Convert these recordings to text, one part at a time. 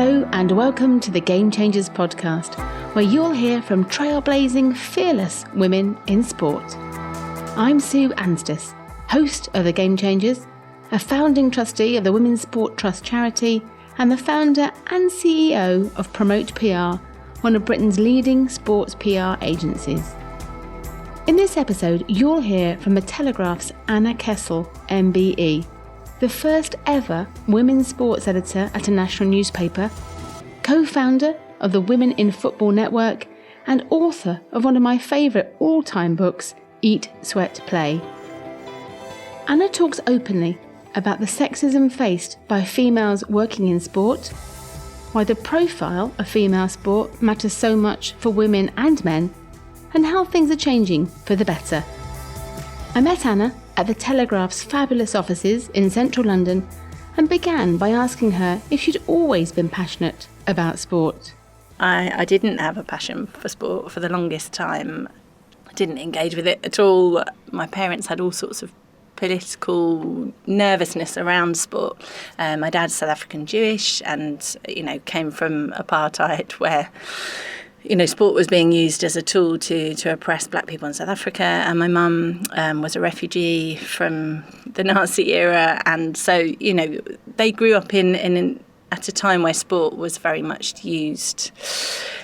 Hello and welcome to the Game Changers podcast, where you'll hear from trailblazing, fearless women in sport. I'm Sue Anstis, host of the Game Changers, a founding trustee of the Women's Sport Trust charity, and the founder and CEO of Promote PR, one of Britain's leading sports PR agencies. In this episode, you'll hear from the Telegraph's Anna Kessel MBE, the first ever women's sports editor at a national newspaper, co-founder of the Women in Football Network, and author of one of my favourite all-time books, Eat, Sweat, Play. Anna talks openly about the sexism faced by females working in sport, why the profile of female sport matters so much for women and men, and how things are changing for the better. I met Anna at the Telegraph's fabulous offices in central London and began by asking her if she'd always been passionate about sport. I didn't have a passion for sport for the longest time. I didn't engage with it at all. My parents had all sorts of political nervousness around sport. My dad's South African Jewish and, came from apartheid where sport was being used as a tool to oppress black people in South Africa. And my mum was a refugee from the Nazi era. And so, they grew up at a time where sport was very much used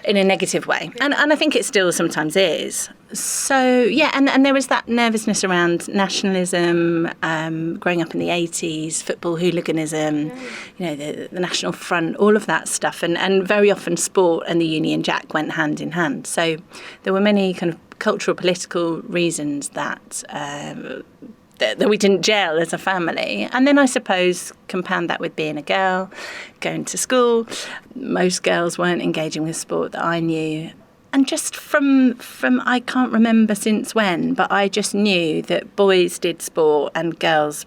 in a negative way. And I think it still sometimes is. So, and there was that nervousness around nationalism, growing up in the 80s, football hooliganism, the National Front, all of that stuff. And very often sport and the Union Jack went hand in hand. So there were many kind of cultural, political reasons that we didn't gel as a family. And then I suppose compound that with being a girl, going to school. Most girls weren't engaging with sport that I knew. And just from I can't remember since when, but I just knew that boys did sport and girls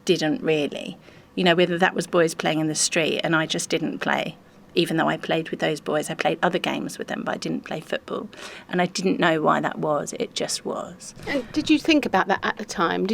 didn't really. Whether that was boys playing in the street and I just didn't play. Even though I played with those boys, I played other games with them, but I didn't play football. And I didn't know why that was. It just was. And did you think about that at the time?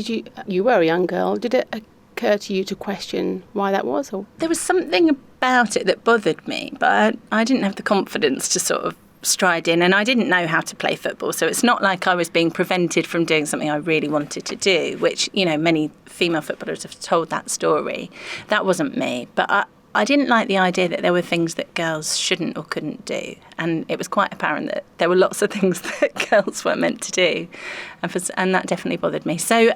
You were a young girl. Did it occur to you to question why that was? Or? There was something about it that bothered me, but I didn't have the confidence to sort of stride in, and I didn't know how to play football. So it's not like I was being prevented from doing something I really wanted to do, which, many female footballers have told that story. That wasn't me. But I didn't like the idea that there were things that girls shouldn't or couldn't do. And it was quite apparent that there were lots of things that girls weren't meant to do. And that definitely bothered me. So,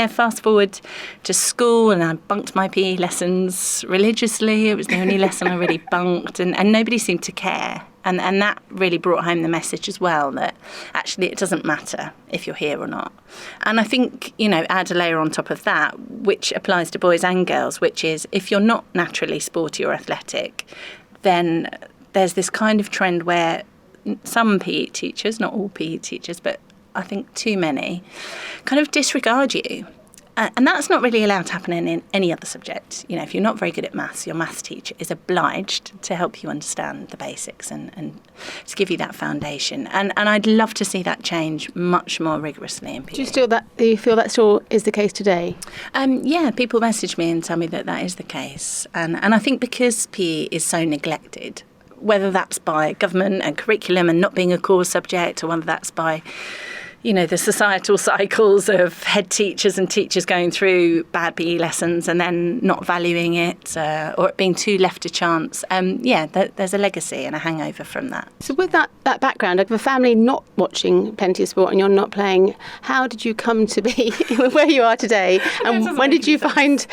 fast forward to school and I bunked my PE lessons religiously. It was the only lesson I really bunked and nobody seemed to care. And that really brought home the message as well that actually it doesn't matter if you're here or not. And I think, add a layer on top of that, which applies to boys and girls, which is if you're not naturally sporty or athletic, then there's this kind of trend where some PE teachers, not all PE teachers, but I think too many, kind of disregard you. And that's not really allowed to happen in any other subject. If you're not very good at maths, your maths teacher is obliged to help you understand the basics and to give you that foundation. And I'd love to see that change much more rigorously in PE. Do you feel that still is the case today? People message me and tell me that is the case. And I think because PE is so neglected, whether that's by government and curriculum and not being a core subject, or whether that's by the societal cycles of head teachers and teachers going through bad PE lessons and then not valuing it or it being too left to chance. There's a legacy and a hangover from that. So with that background of a family not watching plenty of sport and you're not playing, how did you come to be where you are today? And when did you find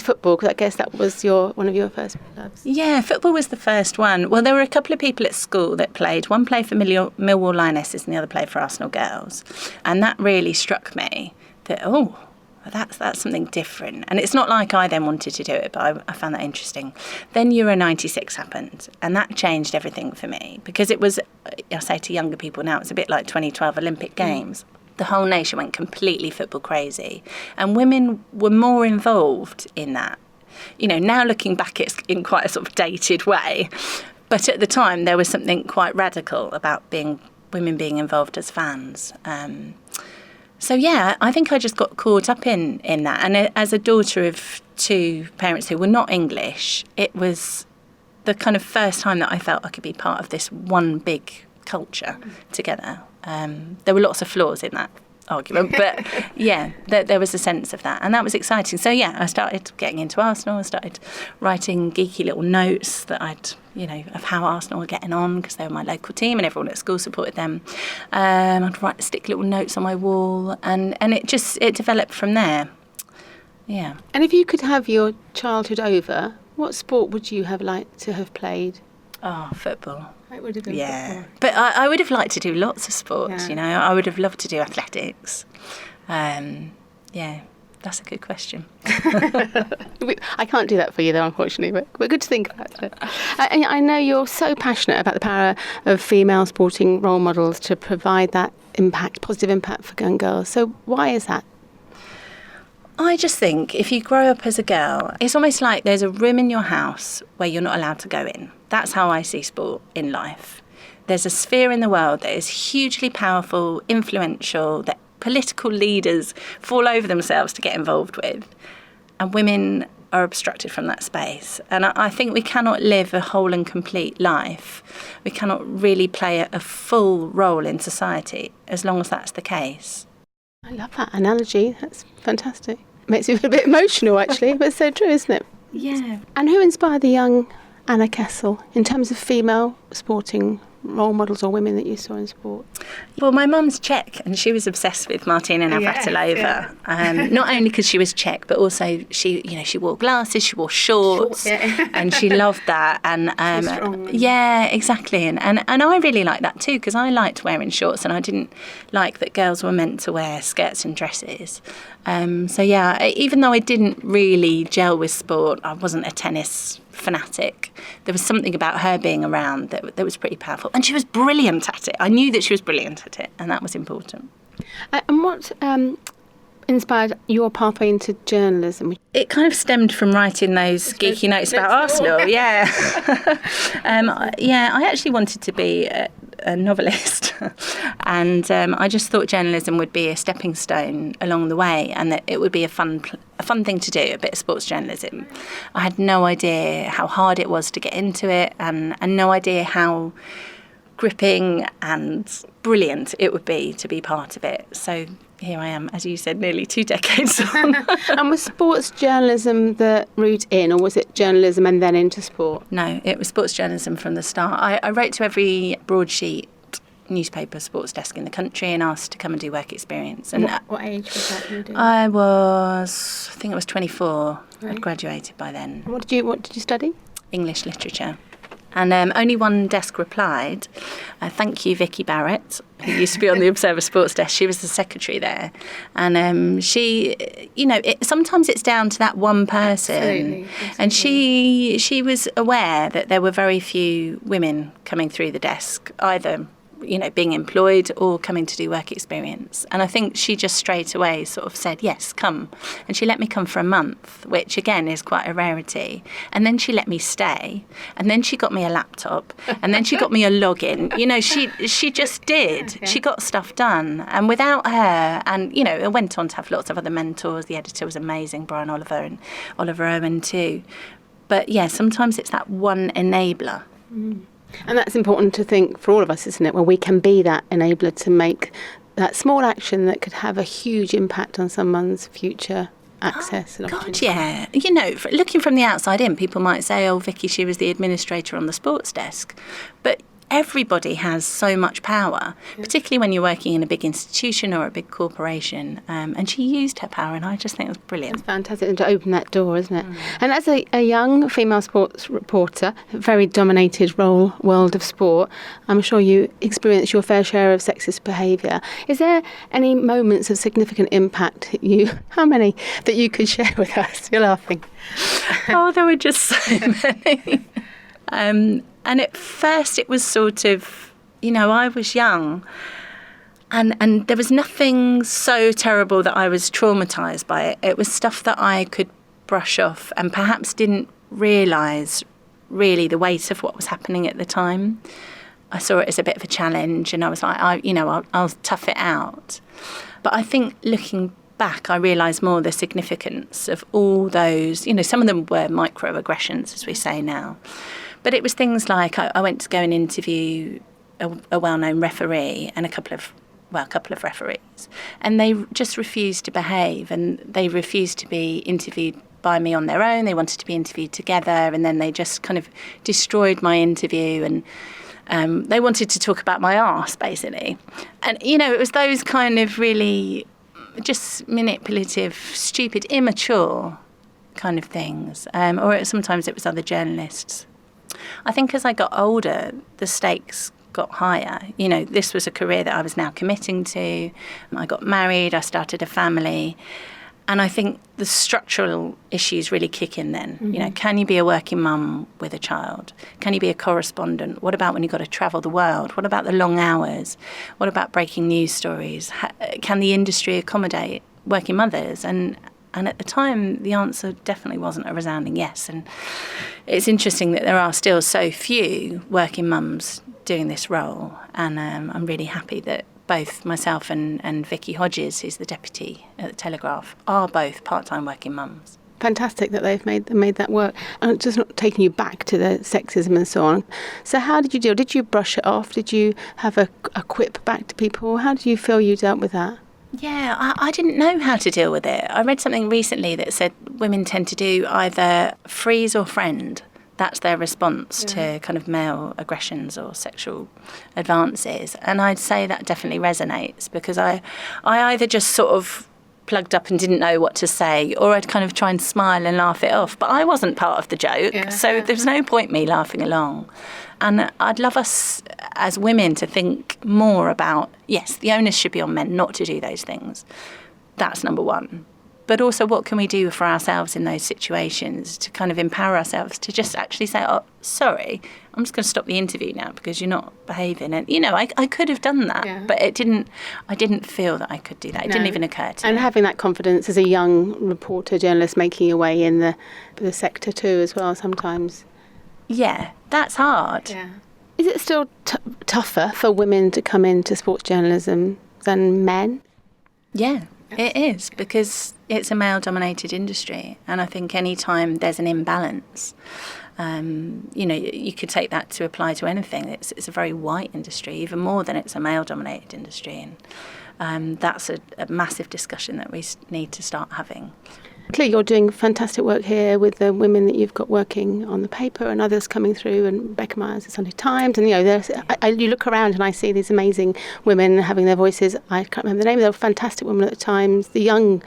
football? Because I guess that was one of your first loves. Yeah, football was the first one. Well, there were a couple of people at school that played. One played for Millwall Lionesses and the other played for Arsenal Girls, and that really struck me that that's something different. And it's not like I then wanted to do it, but I found that interesting. Then Euro 96 happened, and that changed everything for me because it was, I say to younger people now, it's a bit like 2012 Olympic Games. The whole nation went completely football crazy, and women were more involved in that. Now looking back, it's in quite a sort of dated way, but at the time there was something quite radical about women being involved as fans. I think I just got caught up in that. And as a daughter of two parents who were not English, it was the kind of first time that I felt I could be part of this one big culture together. There were lots of flaws in that argument, but yeah, there was a sense of that, and that was exciting. So yeah, I started getting into Arsenal. I started writing geeky little notes that of how Arsenal were getting on, because they were my local team and everyone at school supported them. I'd stick little notes on my wall, and it developed from there. Yeah. And if you could have your childhood over, what sport would you have liked to have played? Oh, football. It would have been football. But I would have liked to do lots of sports, I would have loved to do athletics. That's a good question. I can't do that for you, though, unfortunately, but good to think about it. I know you're so passionate about the power of female sporting role models to provide that positive impact for young girls. So why is that? I just think if you grow up as a girl, it's almost like there's a room in your house where you're not allowed to go in. That's how I see sport in life. There's a sphere in the world that is hugely powerful, influential, that political leaders fall over themselves to get involved with. And women are obstructed from that space. And I think we cannot live a whole and complete life. We cannot really play a full role in society as long as that's the case. I love that analogy. That's fantastic. Makes me feel a bit emotional, actually, but it's so true, isn't it? Yeah. And who inspired the young Anna Kessel in terms of female sporting role models or women that you saw in sport? Well, my mum's Czech, and she was obsessed with Martina Navratilova. Yeah. Not only because she was Czech, but also she wore glasses, she wore shorts, and she loved that. And yeah, exactly. And I really liked that too, because I liked wearing shorts, and I didn't like that girls were meant to wear skirts and dresses. So yeah, even though I didn't really gel with sport, I wasn't a tennis fanatic. There was something about her being around that was pretty powerful, and she was brilliant at it. I knew that she was brilliant at it, and that was important. And what inspired your pathway into journalism? It kind of stemmed from writing those geeky notes about Arsenal. Yeah. I actually wanted to be a novelist, and I just thought journalism would be a stepping stone along the way, and that it would be a fun thing to do, a bit of sports journalism. I had no idea how hard it was to get into it, and no idea how gripping and brilliant it would be to be part of it. So here I am, as you said, nearly 2 decades on. And was sports journalism the route in, or was it journalism and then into sport? No, it was sports journalism from the start. I wrote to every broadsheet newspaper sports desk in the country and asked to come and do work experience. And what age was that you were doing? I think I was 24. Right. I'd graduated by then. And what did you study? English literature. And only one desk replied. Thank you, Vicky Barrett, who used to be on the Observer Sports desk. She was the secretary there. And she, sometimes it's down to that one person. Absolutely. And she was aware that there were very few women coming through the desk, either being employed or coming to do work experience. And I think she just straight away sort of said, yes, come. And she let me come for a month, which again is quite a rarity. And then she let me stay. And then she got me a laptop. And then she got me a login. She just did. Okay. She got stuff done. And without her, and, I went on to have lots of other mentors. The editor was amazing, Brian Oliver, and Oliver Owen too. But yeah, sometimes it's that one enabler. Mm. And that's important to think for all of us, isn't it? Where we can be that enabler to make that small action that could have a huge impact on someone's future access. And God, yeah. Looking from the outside in, people might say, oh, Vicky, she was the administrator on the sports desk. But everybody has so much power, particularly when you're working in a big institution or a big corporation. And she used her power, and I just think it was brilliant. It's fantastic, and to open that door, isn't it? And as a young female sports reporter, a very dominated world of sport, I'm sure you experienced your fair share of sexist behaviour. Is there any moments of significant impact how many that you could share with us? You're laughing. Oh, there were just so many. And at first it was sort of, I was young and there was nothing so terrible that I was traumatised by it. It was stuff that I could brush off and perhaps didn't realise really the weight of what was happening at the time. I saw it as a bit of a challenge, and I was like, I'll tough it out. But I think looking back, I realised more the significance of all those, some of them were microaggressions, as we say now. But it was things like I went to go and interview a well-known referee and a couple of referees, and they just refused to behave, and they refused to be interviewed by me on their own. They wanted to be interviewed together, and then they just kind of destroyed my interview, and they wanted to talk about my arse, basically. And, it was those kind of really just manipulative, stupid, immature kind of things. Or sometimes it was other journalists. I think as I got older, the stakes got higher. This was a career that I was now committing to. I got married, I started a family. And I think the structural issues really kick in then. Mm-hmm. Can you be a working mum with a child? Can you be a correspondent? What about when you've got to travel the world? What about the long hours? What about breaking news stories? Can the industry accommodate working mothers? And at the time, the answer definitely wasn't a resounding yes. And it's interesting that there are still so few working mums doing this role. And I'm really happy that both myself and Vicky Hodges, who's the deputy at the Telegraph, are both part-time working mums. Fantastic that they've made that work. And just not taking you back to the sexism and so on. So how did you deal? Did you brush it off? Did you have a quip back to people? How did you feel you dealt with that? Yeah, I didn't know how to deal with it. I read something recently that said women tend to do either freeze or friend. That's their response to kind of male aggressions or sexual advances. And I'd say that definitely resonates, because I either just sort of plugged up and didn't know what to say, or I'd kind of try and smile and laugh it off. But I wasn't part of the joke, so there's no point me laughing along. And I'd love us as women to think more about, yes, the onus should be on men not to do those things. That's number one. But also, what can we do for ourselves in those situations to kind of empower ourselves to just actually say, oh, sorry, I'm just going to stop the interview now because you're not behaving. And, I could have done that, but I didn't feel that I could do that. It didn't even occur to me. And having that confidence as a young reporter, journalist, making your way in the sector too as well sometimes. Yeah, that's hard. Yeah. Is it still tougher for women to come into sports journalism than men? Yeah. It is, because it's a male-dominated industry, and I think any time there's an imbalance, you could take that to apply to anything. It's a very white industry, even more than it's a male-dominated industry, and that's a massive discussion that we need to start having. Clearly, you're doing fantastic work here with the women that you've got working on the paper and others coming through, and Rebecca Myers at Sunday Times. And, you look around and I see these amazing women having their voices. I can't remember the name. They were fantastic women at the Times. The young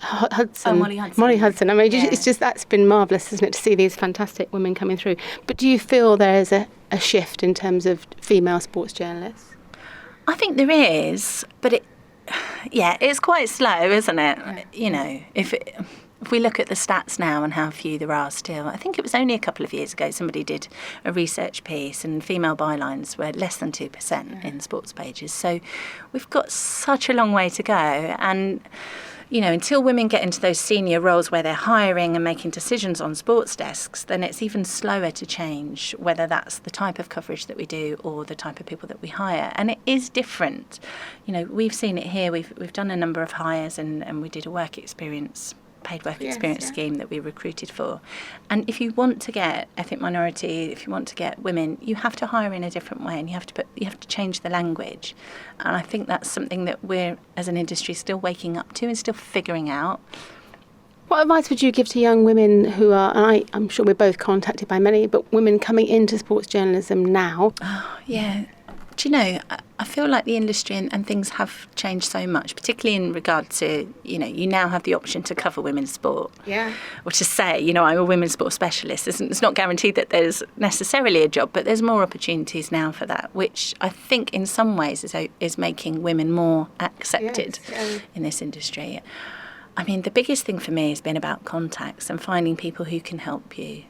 Hudson. Molly Hudson. I mean, it's just, that's been marvellous, isn't it, to see these fantastic women coming through. But do you feel there is a shift in terms of female sports journalists? I think there is, but it's quite slow, isn't it? Yeah. If we look at the stats now and how few there are still, I think it was only a couple of years ago somebody did a research piece and female bylines were less than 2% in sports pages. So we've got such a long way to go. And, until women get into those senior roles where they're hiring and making decisions on sports desks, then it's even slower to change, whether that's the type of coverage that we do or the type of people that we hire. And it is different. We've seen it here. We've done a number of hires and we did a paid work experience scheme that we recruited for. And if you want to get ethnic minority, if you want to get women, you have to hire in a different way, and you have to change the language. And I think that's something that we're, as an industry, still waking up to and still figuring out. What advice would you give to young women who are, and I'm sure we're both contacted by many, but women coming into sports journalism now? Oh, yeah. Do you know, I feel like the industry and things have changed so much, particularly in regard to, you now have the option to cover women's sport. Yeah. Or to say, I'm a women's sport specialist. It's not guaranteed that there's necessarily a job, but there's more opportunities now for that, which I think in some ways is making women more accepted in this industry. I mean, the biggest thing for me has been about contacts and finding people who can help you,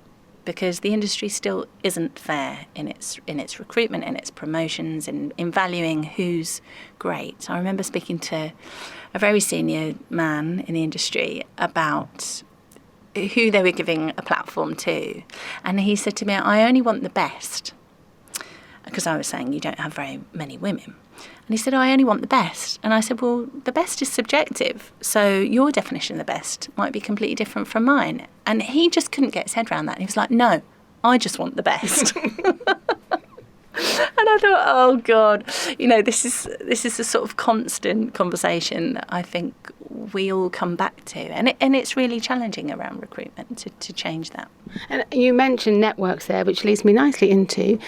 because the industry still isn't fair in its recruitment, in its promotions, in valuing who's great. I remember speaking to a very senior man in the industry about who they were giving a platform to, and he said to me, I only want the best, because I was saying you don't have very many women. And he said, I only want the best. And I said, well, the best is subjective. So your definition of the best might be completely different from mine. And he just couldn't get his head around that. And he was like, no, I just want the best. And I thought, oh God, this is a sort of constant conversation that I think we all come back to, and it's really challenging around recruitment to change that. And you mentioned networks there, which leads me nicely into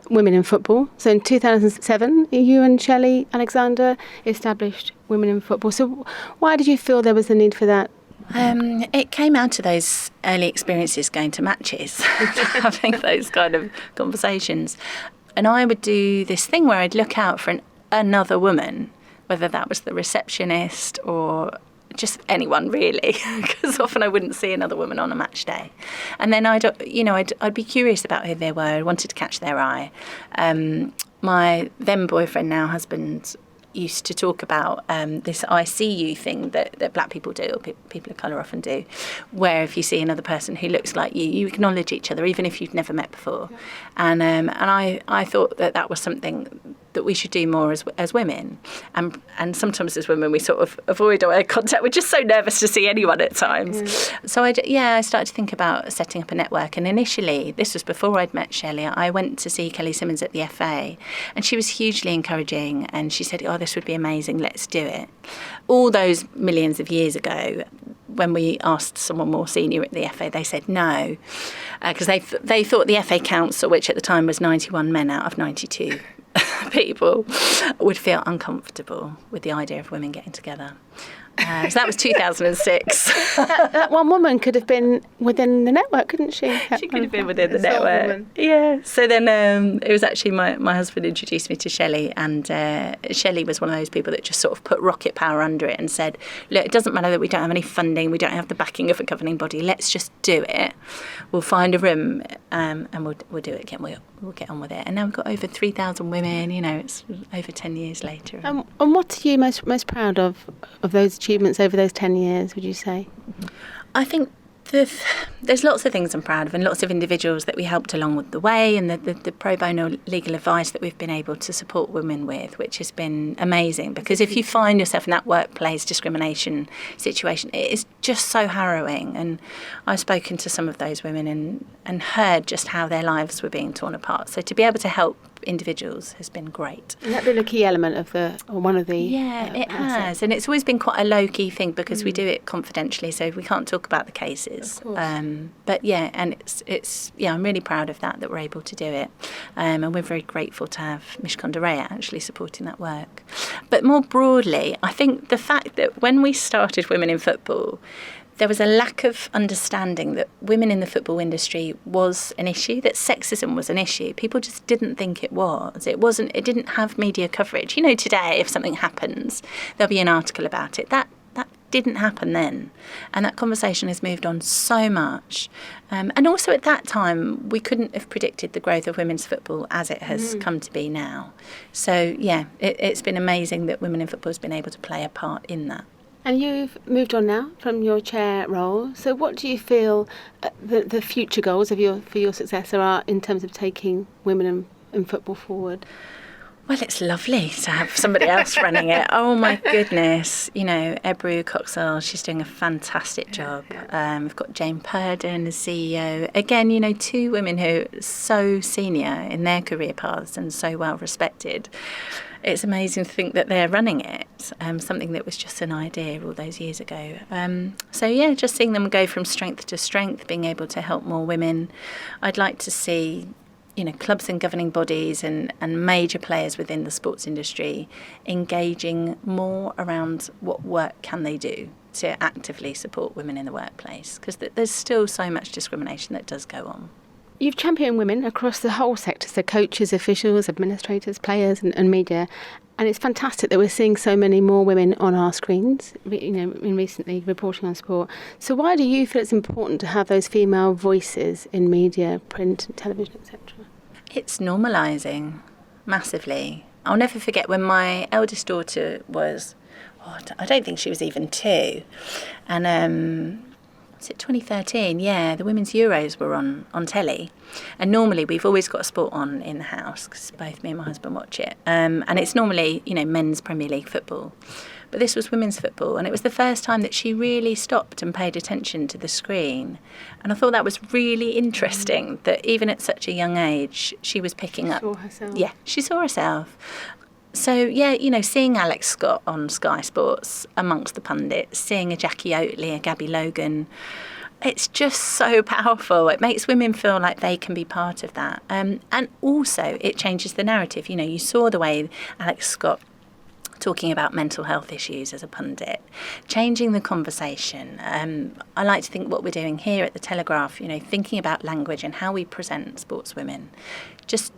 women in football. So in 2007, you and Shelley Alexander established Women in Football. So why did you feel there was a need for that? It came out of those early experiences going to matches, having those kind of conversations. And I would do this thing where I'd look out for another woman, whether that was the receptionist or just anyone really, because often I wouldn't see another woman on a match day. And then I'd be curious about who they were. I wanted to catch their eye. My then boyfriend, now husband, used to talk about this I see you thing that black people do, or people of colour often do, where if you see another person who looks like you acknowledge each other, even if you've never met before. Yeah. And I thought that was something that we should do more as women. And sometimes as women, we sort of avoid eye contact. We're just so nervous to see anyone at times. Yeah. So I started to think about setting up a network. And initially, this was before I'd met Shelley, I went to see Kelly Simmons at the FA. And she was hugely encouraging. And she said, oh, this would be amazing, let's do it. All those millions of years ago, when we asked someone more senior at the FA, they said no. Because they thought the FA Council, which at the time was 91 men out of 92 people, would feel uncomfortable with the idea of women getting together. So that was 2006. that one woman could have been within the network, couldn't she? She could have been within the network. Yeah. So then it was actually my husband introduced me to Shelley, and Shelley was one of those people that just sort of put rocket power under it and said, look, it doesn't matter that we don't have any funding, we don't have the backing of a governing body, let's just do it. We'll find a room and we'll do it again. We'll get on with it. And now we've got over 3,000 women, it's over 10 years later. And what are you most proud of those achievements over those 10 years, would you say? I think there's lots of things I'm proud of, and lots of individuals that we helped along with the way, and the pro bono legal advice that we've been able to support women with, which has been amazing. Because if you find yourself in that workplace discrimination situation, it is just so harrowing. And I've spoken to some of those women and heard just how their lives were being torn apart. So to be able to help individuals has been great. And that's been a key element of one of the... Yeah, it has. And it's always been quite a low-key thing because we do it confidentially, so we can't talk about the cases. But yeah, and it's I'm really proud of that we're able to do it. And we're very grateful to have Mishcon Derea actually supporting that work. But more broadly, I think the fact that when we started Women in Football, there was a lack of understanding that women in the football industry was an issue, that sexism was an issue. People just didn't think it was. It didn't have media coverage. Today, if something happens, there'll be an article about it. That didn't happen then. And that conversation has moved on so much. And also at that time, we couldn't have predicted the growth of women's football as it has come to be now. So, yeah, it's been amazing that Women in Football has been able to play a part in that. And you've moved on now from your chair role. So what do you feel the future goals for your successor are in terms of taking women in football forward? Well, it's lovely to have somebody else running it. Oh, my goodness. Ebru Coxell, she's doing a fantastic job. We've got Jane Purden as CEO. Again, two women who are so senior in their career paths and so well respected. It's amazing to think that they're running it, something that was just an idea all those years ago. Just seeing them go from strength to strength, being able to help more women. I'd like to see, clubs and governing bodies and major players within the sports industry engaging more around what work can they do to actively support women in the workplace, because there's still so much discrimination that does go on. You've championed women across the whole sector, so coaches, officials, administrators, players and media. And it's fantastic that we're seeing so many more women on our screens, in recently reporting on sport. So why do you feel it's important to have those female voices in media, print, television, etc.? It's normalising massively. I'll never forget when my eldest daughter was, I don't think she was even 2. And was it 2013? Yeah, the Women's Euros were on telly. And normally we've always got a sport on in the house because both me and my husband watch it. And it's normally, men's Premier League football. But this was women's football, and it was the first time that she really stopped and paid attention to the screen. And I thought that was really interesting, that even at such a young age, she was picking up. Saw herself. Yeah, she saw herself. So, yeah, seeing Alex Scott on Sky Sports amongst the pundits, seeing a Jackie Oatley, a Gabby Logan, it's just so powerful. It makes women feel like they can be part of that. And also it changes the narrative. You saw the way Alex Scott talking about mental health issues as a pundit, changing the conversation. I like to think what we're doing here at the Telegraph, thinking about language and how we present sportswomen, just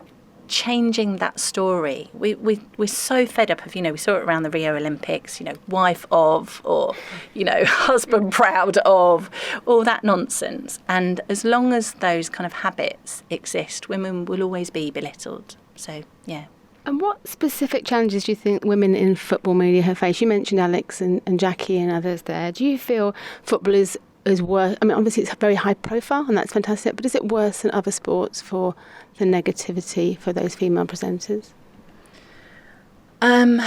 changing that story. We're so fed up of, we saw it around the Rio Olympics, wife of, or, husband proud of, all that nonsense. And as long as those kind of habits exist, women will always be belittled. So, yeah. And what specific challenges do you think women in football media have faced? You mentioned Alex and Jackie and others there. Do you feel football is worse? I mean, obviously it's very high profile and that's fantastic, but is it worse than other sports for the negativity for those female presenters? I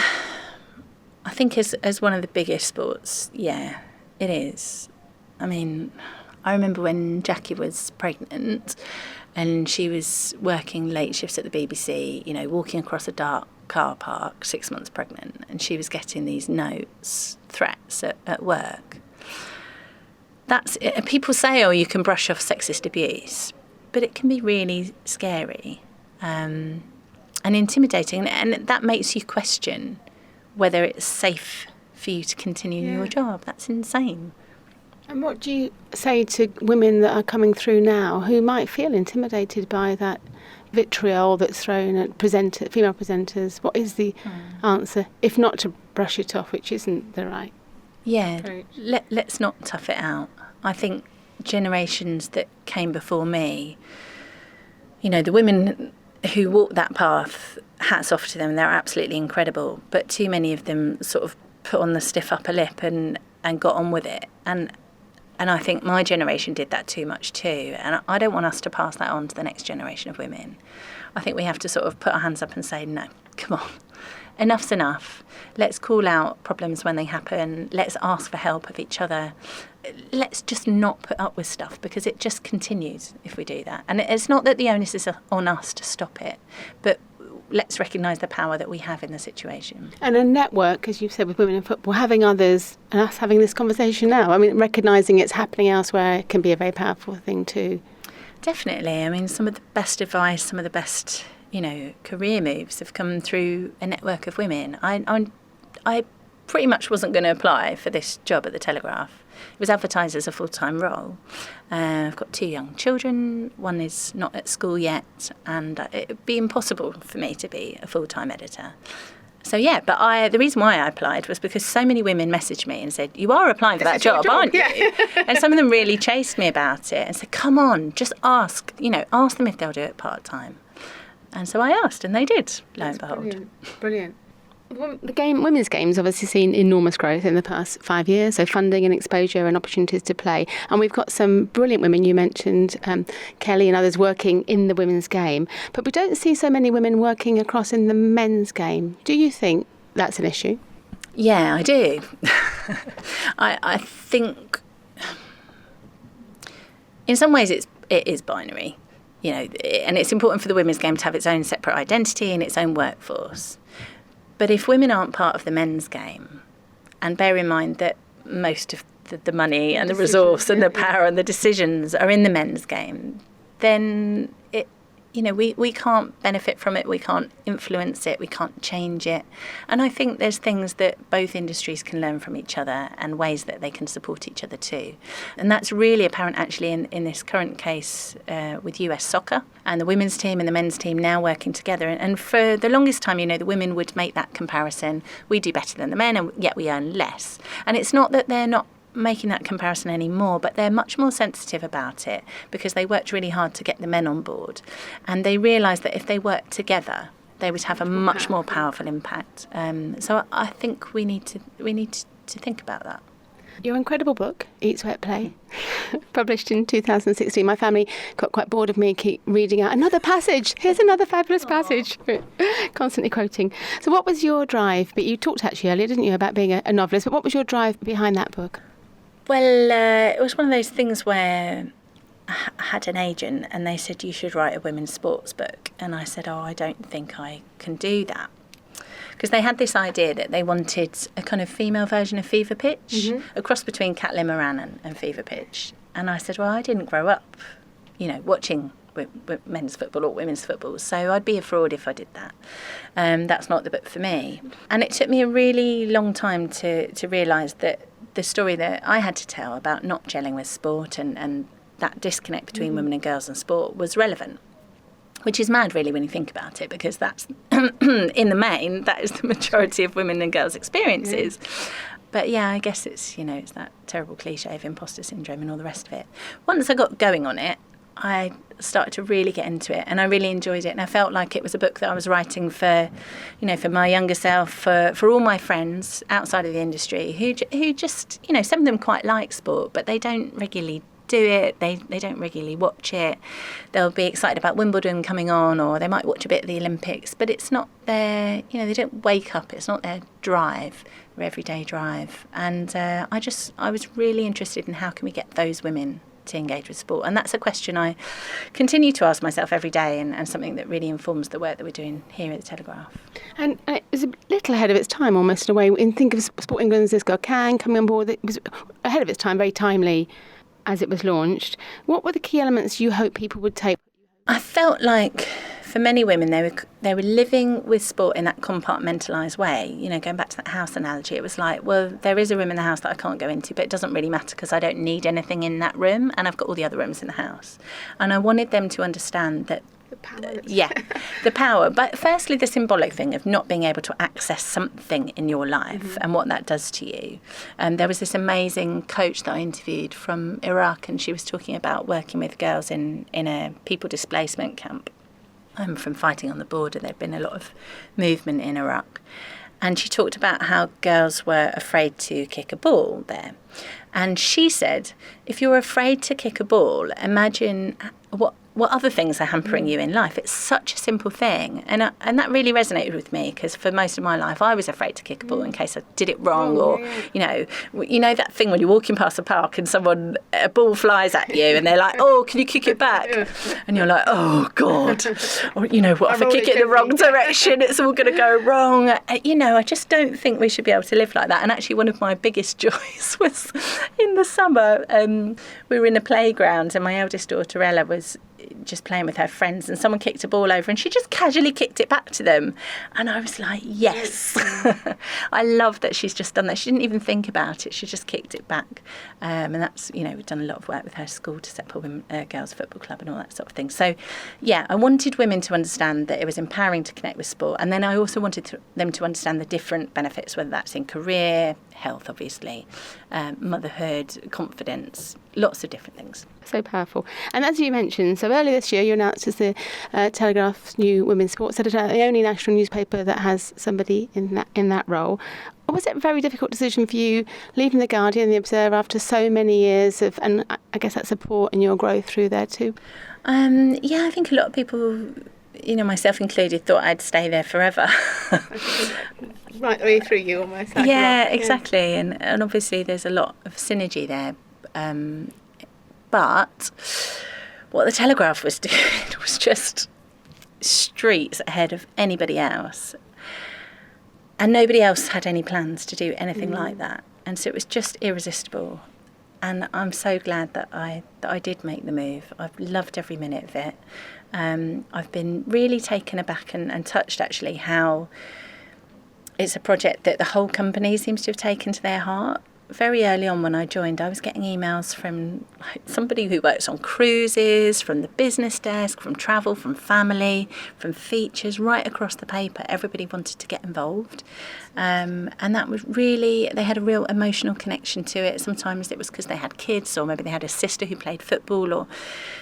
think as one of the biggest sports, yeah, it is. I mean, I remember when Jackie was pregnant and she was working late shifts at the BBC, walking across a dark car park, 6 months pregnant, and she was getting these notes, threats at work. That's it. People say, you can brush off sexist abuse, but it can be really scary and intimidating, and that makes you question whether it's safe for you to continue your job. That's insane. And what do you say to women that are coming through now who might feel intimidated by that vitriol that's thrown at female presenters? What is the answer, if not to brush it off, which isn't the right approach? Let's not tough it out. I think generations that came before me, the women who walked that path, hats off to them, they're absolutely incredible. But too many of them sort of put on the stiff upper lip and got on with it. And I think my generation did that too much too. And I don't want us to pass that on to the next generation of women. I think we have to sort of put our hands up and say, no, come on, enough's enough. Let's call out problems when they happen. Let's ask for help of each other. Let's just not put up with stuff, because it just continues if we do that. And it's not that the onus is on us to stop it, but let's recognise the power that we have in the situation. And a network, as you've said, with women in football, having others and us having this conversation now. I mean, recognising it's happening elsewhere can be a very powerful thing too. Definitely. I mean, some of the best advice, some of the best, career moves have come through a network of women. I pretty much wasn't going to apply for this job at the Telegraph. It was advertised as a full-time role. I've got 2 young children. One is not at school yet, and it would be impossible for me to be a full-time editor. So, yeah, but the reason why I applied was because so many women messaged me and said, you are applying for that job, aren't you? And some of them really chased me about it and said, come on, just ask them if they'll do it part-time. And so I asked, and they did, lo and behold. Brilliant. Women's games obviously seen enormous growth in the past 5 years, so funding and exposure and opportunities to play. And we've got some brilliant women, you mentioned Kelly and others working in the women's game, but we don't see so many women working across in the men's game. Do you think that's an issue? Yeah, I do. I think in some ways it is binary, and it's important for the women's game to have its own separate identity and its own workforce. But if women aren't part of the men's game, and bear in mind that most of the money and the resource and the power and the decisions are in the men's game, then we can't benefit from it, we can't influence it, we can't change it. And I think there's things that both industries can learn from each other and ways that they can support each other too. And that's really apparent actually in this current case with US soccer and the women's team and the men's team now working together. And for the longest time, the women would make that comparison. We do better than the men and yet we earn less. And it's not that they're not making that comparison anymore, but they're much more sensitive about it because they worked really hard to get the men on board, and they realised that if they worked together they would have a much more powerful impact. So I think we need to think about that. Your incredible book, Eat, Sweat, Play, published in 2016, my family got quite bored of me keep reading out another passage. Here's another fabulous passage, constantly quoting. So what was your drive? But you talked actually earlier, didn't you, about being a novelist, but what was your drive behind that book? Well, it was one of those things where I had an agent and they said, you should write a women's sports book. And I said, I don't think I can do that. Because they had this idea that they wanted a kind of female version of Fever Pitch, a cross between Caitlin Moran and Fever Pitch. And I said, well, I didn't grow up, watching men's football or women's football, so I'd be a fraud if I did that. That's not the book for me. And it took me a really long time to realise that the story that I had to tell about not gelling with sport and that disconnect between women and girls in sport was relevant. Which is mad, really, when you think about it, because that's, in the main, that is the majority of women and girls' experiences. Yeah. But yeah, I guess it's that terrible cliche of imposter syndrome and all the rest of it. Once I got going on it, I started to really get into it, and I really enjoyed it. And I felt like it was a book that I was writing for, for my younger self, for all my friends outside of the industry who just, some of them quite like sport, but they don't regularly do it, they don't regularly watch it. They'll be excited about Wimbledon coming on, or they might watch a bit of the Olympics, but it's not their, they don't wake up, it's not their drive, their everyday drive. And I was really interested in how can we get those women to engage with sport, and that's a question I continue to ask myself every day, and something that really informs the work that we're doing here at the Telegraph. And it was a little ahead of its time, almost in a way. In think of Sport England's This Girl Can coming on board, it was ahead of its time, very timely as it was launched. What were the key elements you hope people would take? I felt like for many women they were living with sport in that compartmentalised way. Going back to that house analogy, it was like, well, there is a room in the house that I can't go into, but it doesn't really matter because I don't need anything in that room, and I've got all the other rooms in the house. And I wanted them to understand that the power. But firstly, the symbolic thing of not being able to access something in your life and what that does to you. There was this amazing coach that I interviewed from Iraq, and she was talking about working with girls in a people displacement camp. From fighting on the border, there'd been a lot of movement in Iraq. And she talked about how girls were afraid to kick a ball there. And she said, if you're afraid to kick a ball, imagine what other things are hampering you in life. It's such a simple thing. And that really resonated with me, because for most of my life I was afraid to kick a ball in case I did it wrong, or that thing when you're walking past a park and a ball flies at you and they're like, oh, can you kick it back? And you're like, oh God, or what if I kick it in the wrong direction, it's all going to go wrong. I just don't think we should be able to live like that. And actually one of my biggest joys was in the summer, we were in a playground and my eldest daughter Ella was just playing with her friends, and someone kicked a ball over and she just casually kicked it back to them, and I was like, yes. I love that she's just done that. She didn't even think about it, she just kicked it back. And that's, we've done a lot of work with her school to set up a girls football club and all that sort of thing. So yeah, I wanted women to understand that it was empowering to connect with sport, and then I also wanted them to understand the different benefits, whether that's in career, health obviously, motherhood, confidence, lots of different things. So powerful. And as you mentioned, so earlier this year you announced as the Telegraph's new women's sports editor, the only national newspaper that has somebody in that role. Was it a very difficult decision for you leaving the Guardian and the Observer after so many years of, and I guess that support and your growth through there too? Yeah, I think a lot of people, myself included, thought I'd stay there forever. Right the way through you almost. Yeah, exactly. And obviously there's a lot of synergy there. But what the Telegraph was doing was just streets ahead of anybody else. And nobody else had any plans to do anything like that. And so it was just irresistible. And I'm so glad that I did make the move. I've loved every minute of it. I've been really taken aback and touched, actually, how it's a project that the whole company seems to have taken to their heart. Very early on when I joined, I was getting emails from somebody who works on cruises, from the business desk, from travel, from family, from features, right across the paper. Everybody wanted to get involved. And that was really, they had a real emotional connection to it. Sometimes it was because they had kids, or maybe they had a sister who played football, or,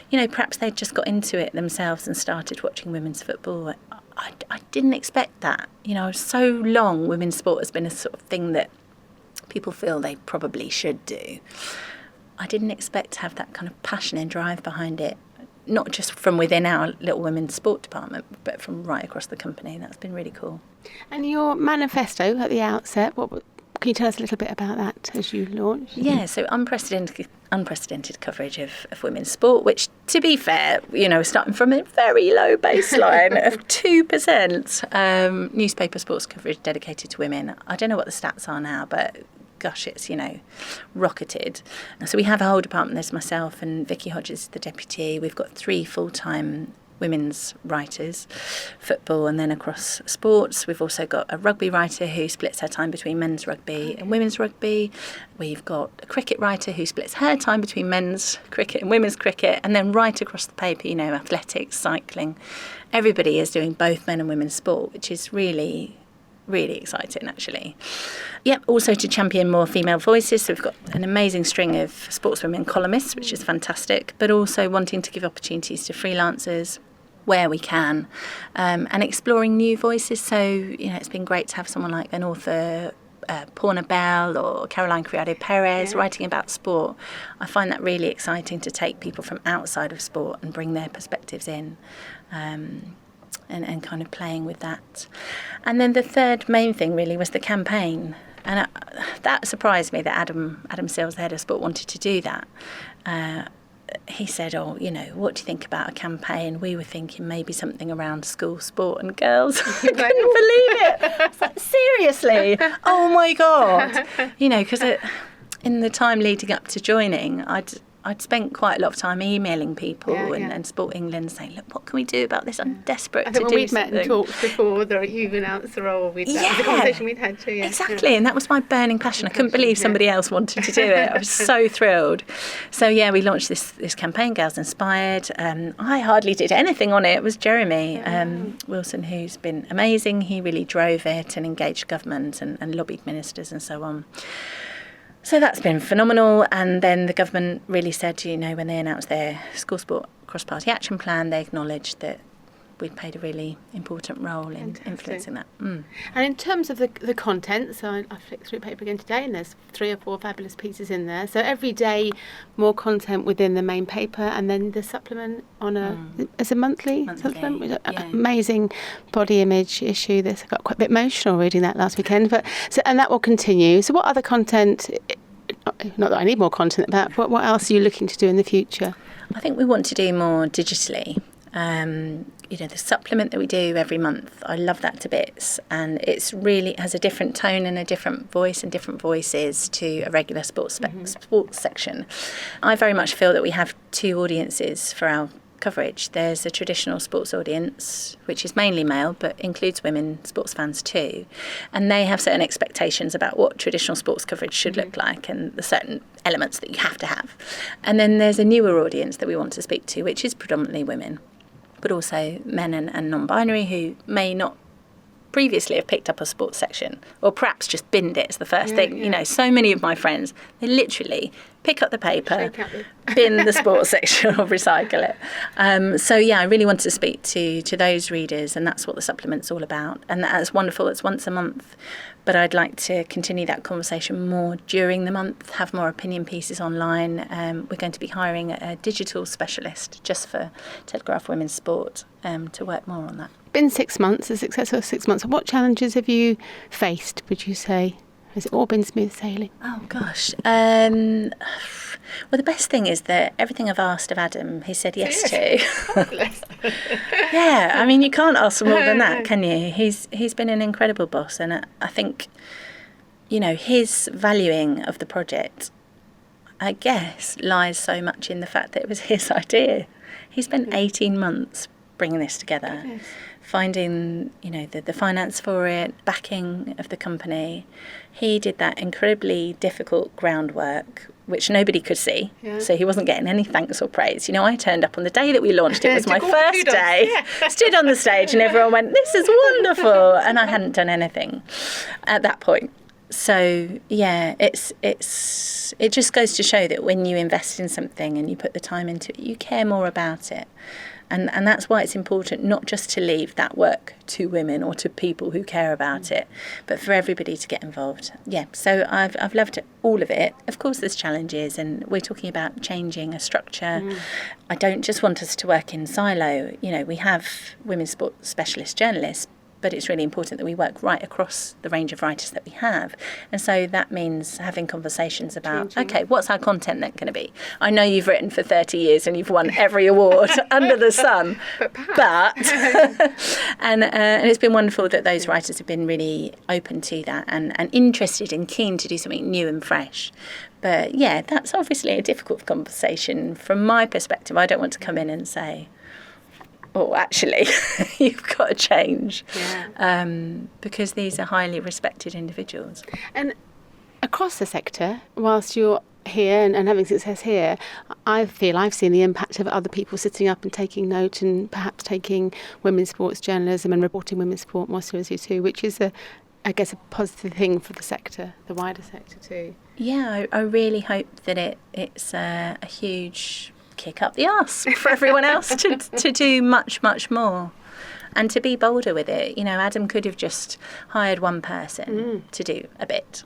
perhaps they'd just got into it themselves and started watching women's football. I didn't expect that. So long women's sport has been a sort of thing that people feel they probably should do. I didn't expect to have that kind of passion and drive behind it, not just from within our little women's sport department, but from right across the company. That's been really cool. And your manifesto at the outset, can you tell us a little bit about that as you launched? Yeah, so unprecedented coverage of women's sport, which, to be fair, starting from a very low baseline of 2% newspaper sports coverage dedicated to women. I don't know what the stats are now, but gosh, it's, rocketed. So we have a whole department. There's myself and Vicky Hodges, the deputy. We've got 3 full-time women's writers, football and then across sports. We've also got a rugby writer who splits her time between men's rugby and women's rugby. We've got a cricket writer who splits her time between men's cricket and women's cricket, and then right across the paper, athletics, cycling. Everybody is doing both men and women's sport, which is really, really exciting, actually. Yep, also to champion more female voices. So we've got an amazing string of sportswomen columnists, which is fantastic, but also wanting to give opportunities to freelancers where we can, and exploring new voices. So, it's been great to have someone like an author, Porna Bell or Caroline Criado Perez writing about sport. I find that really exciting to take people from outside of sport and bring their perspectives in. And kind of playing with that. And then the third main thing really was the campaign. And that surprised me that Adam Sills, the head of sport, wanted to do that. He said, what do you think about a campaign? We were thinking maybe something around school sport and girls. I couldn't believe it. I was like, seriously? Oh my God. Because in the time leading up to joining, I'd spent quite a lot of time emailing people and Sport England saying, look, what can we do about this? I'm desperate to do something. When we've met and talked before, you've announced the role. That was a conversation we'd had too. Yeah. Exactly, and that was my burning passion. I couldn't believe somebody else wanted to do it. I was so thrilled. So we launched this campaign, Girls Inspired. I hardly did anything on it. It was Jeremy Wilson, who's been amazing. He really drove it and engaged government and lobbied ministers and so on. So that's been phenomenal. And then the government really said, when they announced their school sport cross-party action plan, they acknowledged that we'd played a really important role in influencing that. And in terms of the content, so I flicked through the paper again today and there's 3 or 4 fabulous pieces in there. So every day more content within the main paper, and then the supplement as a monthly supplement with an amazing body image issue. I got quite a bit emotional reading that last weekend. And that will continue. So what other content, not that I need more content about, but what else are you looking to do in the future? I think we want to do more digitally. The supplement that we do every month, I love that to bits, and it has a different tone and a different voice and different voices to a regular sports section. I very much feel that we have 2 audiences for our coverage. There's a traditional sports audience, which is mainly male, but includes women sports fans too, and they have certain expectations about what traditional sports coverage should look like and the certain elements that you have to have. And then there's a newer audience that we want to speak to, which is predominantly women, but also men and non-binary who may not previously have picked up a sports section, or perhaps just binned it as the first thing. So many of my friends, they literally pick up the paper, bin the sports section or recycle it. I really want to speak to those readers, and that's what the supplement's all about. And that's wonderful. It's once a month, but I'd like to continue that conversation more during the month, have more opinion pieces online. We're going to be hiring a digital specialist just for Telegraph Women's Sport to work more on that. Been 6 months, a successful 6 months. What challenges have you faced, would you say? Has it all been smooth sailing? Oh, gosh. Well, the best thing is that everything I've asked of Adam, he said yes to. Yeah, I mean, you can't ask for more than that, can you? He's been an incredible boss, and I think, his valuing of the project, I guess, lies so much in the fact that it was his idea. He spent 18 months bringing this together. Goodness. Finding, the finance for it, backing of the company. He did that incredibly difficult groundwork, which nobody could see. Yeah. So he wasn't getting any thanks or praise. I turned up on the day that we launched. It was my first day. Stood on the stage and everyone went, "This is wonderful." And I hadn't done anything at that point. So, it just goes to show that when you invest in something and you put the time into it, you care more about it. And that's why it's important not just to leave that work to women or to people who care about it, but for everybody to get involved. Yeah, so I've loved all of it. Of course there's challenges, and we're talking about changing a structure. I don't just want us to work in silo. You know, we have women's sports specialist journalists, but it's really important that we work right across the range of writers that we have. And so that means having conversations about, okay, what's our content then going to be? I know you've written for 30 years and you've won every award under the sun, but and it's been wonderful that those writers have been really open to that and interested and keen to do something new and fresh. But yeah, that's obviously a difficult conversation. From my perspective, I don't want to come in and say, oh, actually, you've got to change, because these are highly respected individuals. And across the sector, whilst you're here and having success here, I feel I've seen the impact of other people sitting up and taking note and perhaps taking women's sports journalism and reporting women's sport more seriously too, which is, I guess, a positive thing for the sector, the wider sector too. Yeah, I really hope that it's a huge kick up the arse for everyone else to do much, much more and to be bolder with it. You know, Adam could have just hired one person to do a bit,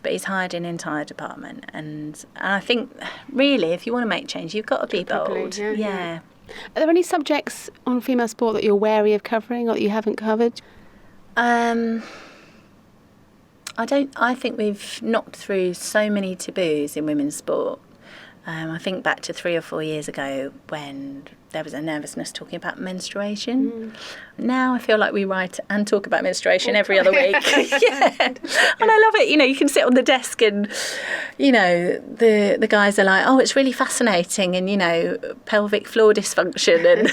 but he's hired an entire department. And I think, really, if you want to make change, you've got to be bold. Yeah. Are there any subjects on female sport that you're wary of covering or that you haven't covered? I think we've knocked through so many taboos in women's sport. I think back to 3 or 4 years ago when there was a nervousness talking about menstruation. Now I feel like we write and talk about menstruation every other week. Yeah. And I love it. You know, you can sit on the desk and, you know, the guys are like, oh, it's really fascinating, and, you know, pelvic floor dysfunction and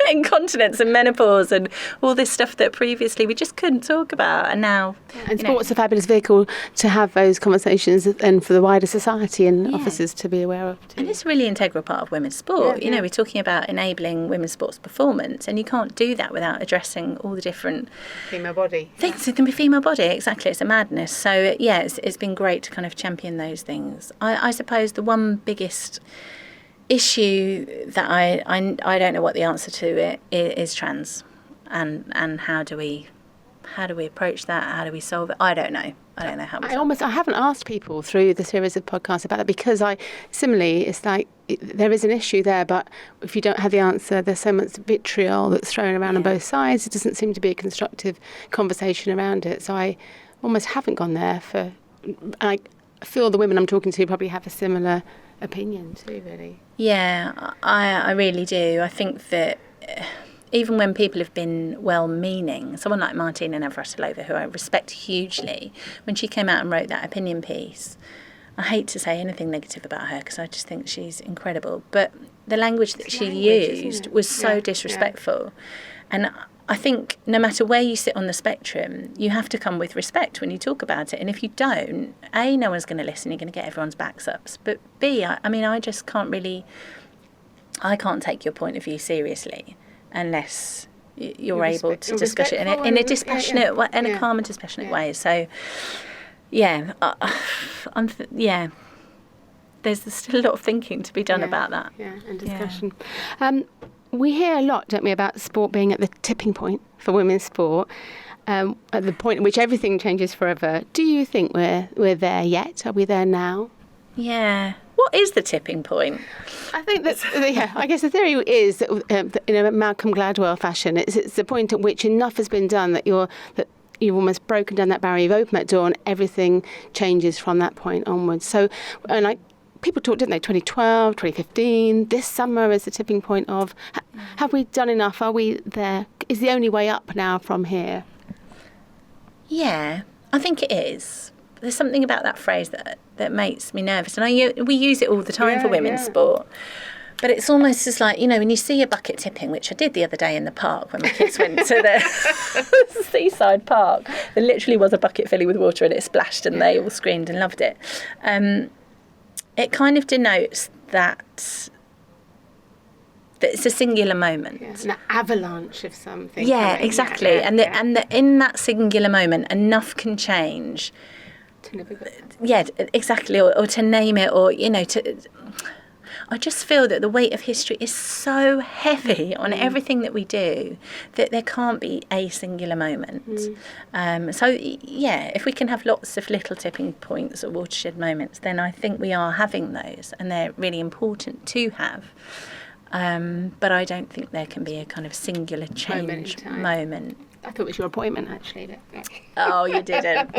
incontinence and menopause and all this stuff that previously we just couldn't talk about. And now... And sport's a fabulous vehicle to have those conversations and for the wider society and officers to be aware of too. And it's a really integral part of women's sport. You know, we're talking about enabling women's sports performance, and you can't do that without addressing all the different female body things. It can be female body, exactly. It's a madness. So yeah, it's been great to kind of champion those things. I suppose the one biggest issue that I don't know what the answer to it is trans, and how do we approach that? How do we solve it? I don't know how we solve it. I haven't asked people through the series of podcasts about that, because it's like there is an issue there, but if you don't have the answer, there's so much vitriol that's thrown around on both sides. It doesn't seem to be a constructive conversation around it. So I almost haven't gone there I feel the women I'm talking to probably have a similar opinion too, really. Yeah, I really do. I think that even when people have been well-meaning, someone like Martina Navratilova, who I respect hugely, when she came out and wrote that opinion piece, I hate to say anything negative about her because I just think she's incredible, but the language that she used was so disrespectful. And I think no matter where you sit on the spectrum, you have to come with respect when you talk about it. And if you don't, A, no one's going to listen, you're going to get everyone's backs up. But B, I just can't really... I can't take your point of view seriously unless you're able to discuss it in a dispassionate way, in a calm and dispassionate way. So, yeah, there's still a lot of thinking to be done about that. Yeah, and discussion. Yeah. We hear a lot, don't we, about sport being at the tipping point for women's sport, at the point at which everything changes forever. Do you think we're there yet? Are we there now? Yeah. What is the tipping point? I think that's, I guess the theory is that in a Malcolm Gladwell fashion, it's the point at which enough has been done that you've almost broken down that barrier, you've opened that door, and everything changes from that point onwards. So, and people talked, didn't they, 2012, 2015, this summer is the tipping point of, have we done enough? Are we there? Is the only way up now from here? Yeah, I think it is. There's something about that phrase that makes me nervous. And we use it all the time for women's sport. But it's almost as like, when you see a bucket tipping, which I did the other day in the park when my kids went to the seaside park. There literally was a bucket filling with water and it splashed and they all screamed and loved it. It kind of denotes that it's a singular moment. Yeah, an avalanche of something. Yeah, exactly. And in that singular moment, enough can change. To never go. Yeah, exactly. Or to name it, or, I just feel that the weight of history is so heavy on everything that we do that there can't be a singular moment. If we can have lots of little tipping points or watershed moments, then I think we are having those, and they're really important to have. But I don't think there can be a kind of singular change moment. I thought it was your appointment, actually. Oh, you didn't.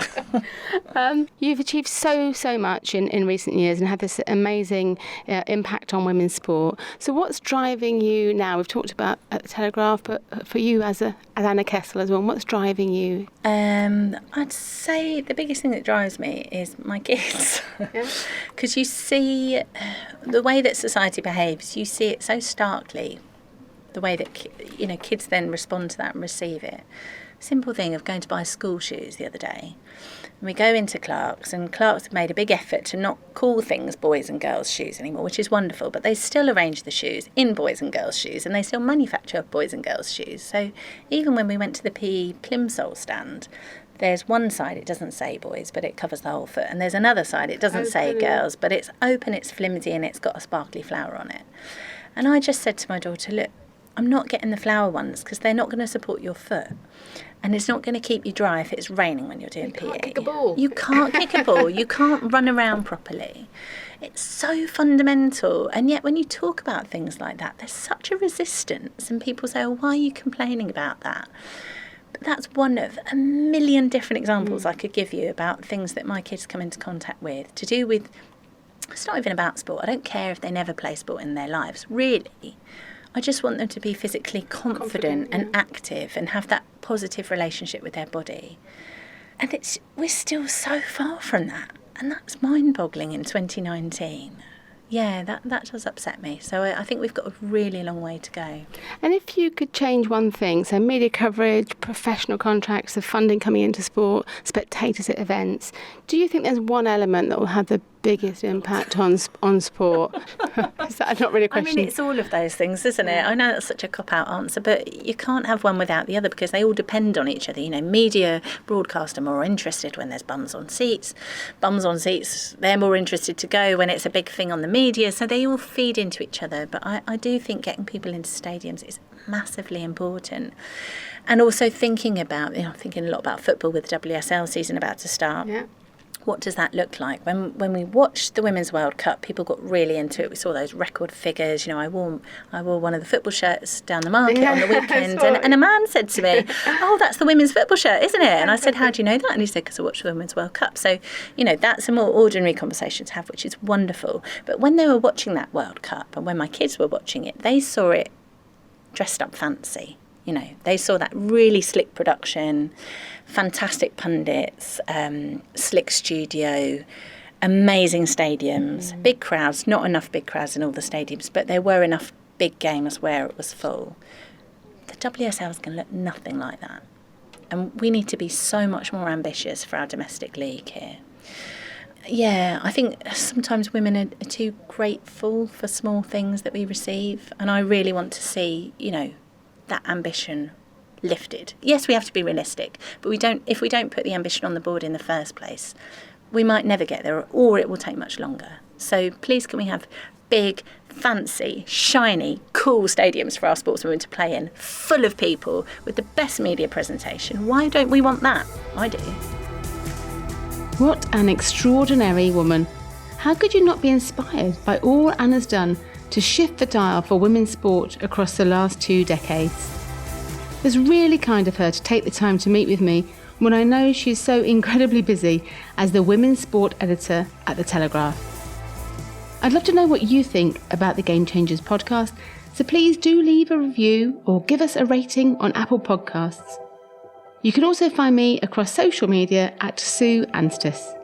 You've achieved so much in recent years and had this amazing impact on women's sport. So what's driving you now? We've talked about at the Telegraph, but for you as Anna Kessel as well, what's driving you? I'd say the biggest thing that drives me is my kids. Because you see the way that society behaves, you see it so starkly. The way that kids then respond to that and receive it. Simple thing of going to buy school shoes the other day. And we go into Clark's, and Clark's have made a big effort to not call things boys and girls shoes anymore, which is wonderful, but they still arrange the shoes in boys and girls shoes, and they still manufacture boys and girls shoes. So even when we went to the PE plimsoll stand, there's one side it doesn't say boys, but it covers the whole foot, and there's another side it doesn't say girls, but it's open, it's flimsy, and it's got a sparkly flower on it. And I just said to my daughter, look, I'm not getting the flower ones because they're not going to support your foot. And it's not going to keep you dry if it's raining when you're doing PE. You can't kick a ball. You can't kick a ball. You can't run around properly. It's so fundamental. And yet when you talk about things like that, there's such a resistance. And people say, why are you complaining about that? But that's one of a million different examples I could give you about things that my kids come into contact with to do with, it's not even about sport. I don't care if they never play sport in their lives, really. I just want them to be physically confident and active and have that positive relationship with their body. And we're still so far from that. And that's mind-boggling in 2019. Yeah, that does upset me. So I think we've got a really long way to go. And if you could change one thing, so media coverage, professional contracts, the funding coming into sport, spectators at events, do you think there's one element that will have the biggest impact on sport? Is that not really a question? I mean, it's all of those things, isn't it? I know that's such a cop-out answer, but you can't have one without the other because they all depend on each other. Media broadcast are more interested when there's bums on seats. Bums on seats, they're more interested to go when it's a big thing on the media, so they all feed into each other. But I do think getting people into stadiums is massively important. And also thinking about, thinking a lot about football with the WSL season about to start. Yeah. What does that look like? When we watched the Women's World Cup, people got really into it. We saw those record figures. I wore one of the football shirts down the market on the weekend, and a man said to me, "Oh, that's the women's football shirt, isn't it?" And I said, "How do you know that?" And he said, "Because I watched the Women's World Cup." So, that's a more ordinary conversation to have, which is wonderful. But when they were watching that World Cup, and when my kids were watching it, they saw it dressed up fancy. They saw that really slick production, fantastic pundits, slick studio, amazing stadiums, big crowds, not enough big crowds in all the stadiums, but there were enough big games where it was full. The WSL is going to look nothing like that. And we need to be so much more ambitious for our domestic league here. Yeah, I think sometimes women are too grateful for small things that we receive, and I really want to see, that ambition lifted. Yes, we have to be realistic, but if we don't put the ambition on the board in the first place, we might never get there, or it will take much longer. So please, can we have big, fancy, shiny, cool stadiums for our sportswomen to play in, full of people, with the best media presentation? Why don't we want that? I do. What an extraordinary woman. How could you not be inspired by all Anna's done to shift the dial for women's sport across the last 2 decades? It was really kind of her to take the time to meet with me when I know she's so incredibly busy as the women's sport editor at the Telegraph. I'd love to know what you think about the Game Changers podcast, so please do leave a review or give us a rating on Apple Podcasts. You can also find me across social media at Sue Anstis.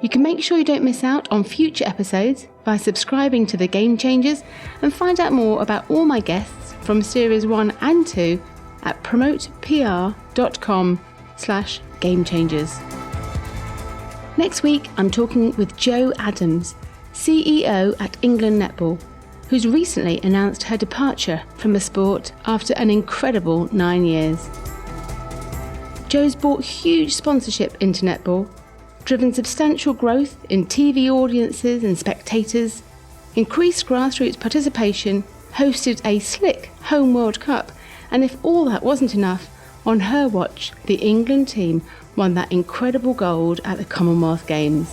You can make sure you don't miss out on future episodes by subscribing to The Game Changers and find out more about all my guests from Series 1 and 2 at promotepr.com/gamechangers. Next week, I'm talking with Jo Adams, CEO at England Netball, who's recently announced her departure from the sport after an incredible 9 years. Jo's brought huge sponsorship into netball, driven substantial growth in TV audiences and spectators, increased grassroots participation, hosted a slick home World Cup, and if all that wasn't enough, on her watch, the England team won that incredible gold at the Commonwealth Games.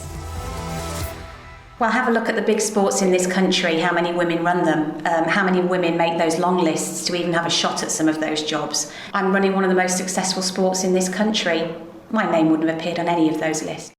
Well, have a look at the big sports in this country, how many women run them, how many women make those long lists to even have a shot at some of those jobs. I'm running one of the most successful sports in this country. My name wouldn't have appeared on any of those lists.